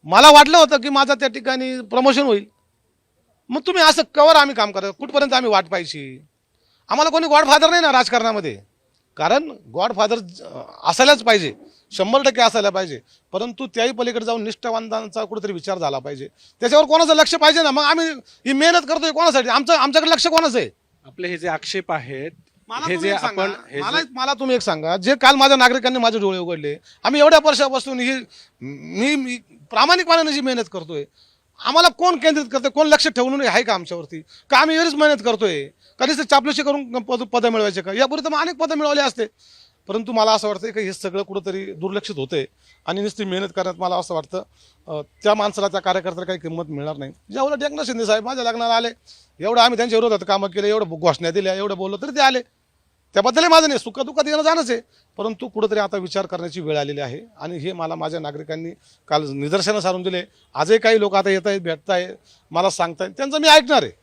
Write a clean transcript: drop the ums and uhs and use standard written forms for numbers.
मला वाटलं होतं की माझं त्या ठिकाणी प्रमोशन होईल. मग तुम्ही असं कवर आम्ही काम करा, कुठपर्यंत आम्ही वाट पाहिजे? आम्हाला कोणी गॉडफादर नाही ना राजकारणामध्ये. कारण गॉडफादर असायलाच पाहिजे, 100% असायला पाहिजे. परंतु त्याही पलीकडे जाऊन निष्ठावंतांचा कुठेतरी विचार झाला पाहिजे. त्याच्यावर कोणाचं लक्ष पाहिजे ना. मग आम्ही ही मेहनत करतोय कोणासाठी? आमच्याकडे लक्ष कोणाचं आहे? आपले हे जे आक्षेप आहेत, मला हे तुम्ही जे एक सांगा, आपण हे जे- मला तुम्ही एक सांगा, जे काल माझ्या नागरिकांनी माझे डोळे उघडले. आम्ही एवढ्या वर्षापासून मी प्रामाणिकपणाने जी मेहनत करतोय, आम्हाला कोण केंद्रित करतोय? कोण लक्ष ठेवून आहे का आमच्यावरती? का आम्ही एवढीच मेहनत करतोय? कधीच चापलूशी करून पदं मिळवायचे का? यापूर्वी तर मग अनेक पदं मिळवले असते. परंतु मला असं वाटतं की हे सगळं कुठंतरी दुर्लक्षित होतंय आणि नुसती मेहनत करण्यात मला असं वाटतं त्या माणसाला, त्या कार्यकर्त्याला काही किंमत मिळणार नाही. ज्या उलट एकनाथ शिंदे साहेब माझ्या लग्नाला आले, एवढं आम्ही त्यांच्या विरोधात कामं केले, एवढं घोषणा दिल्या, एवढं बोललो तरी ते आले. त्याबद्दलही माझं नाही, सुखदुःखात येणं जाणंच आहे. परंतु कुठंतरी आता विचार करण्याची वेळ आलेली आहे आणि हे मला माझ्या नागरिकांनी काल निदर्शनं सारून दिले. आजही काही लोक आता येत आहेत, भेटत आहे, मला सांगतायत, त्यांचं मी ऐकणार आहे.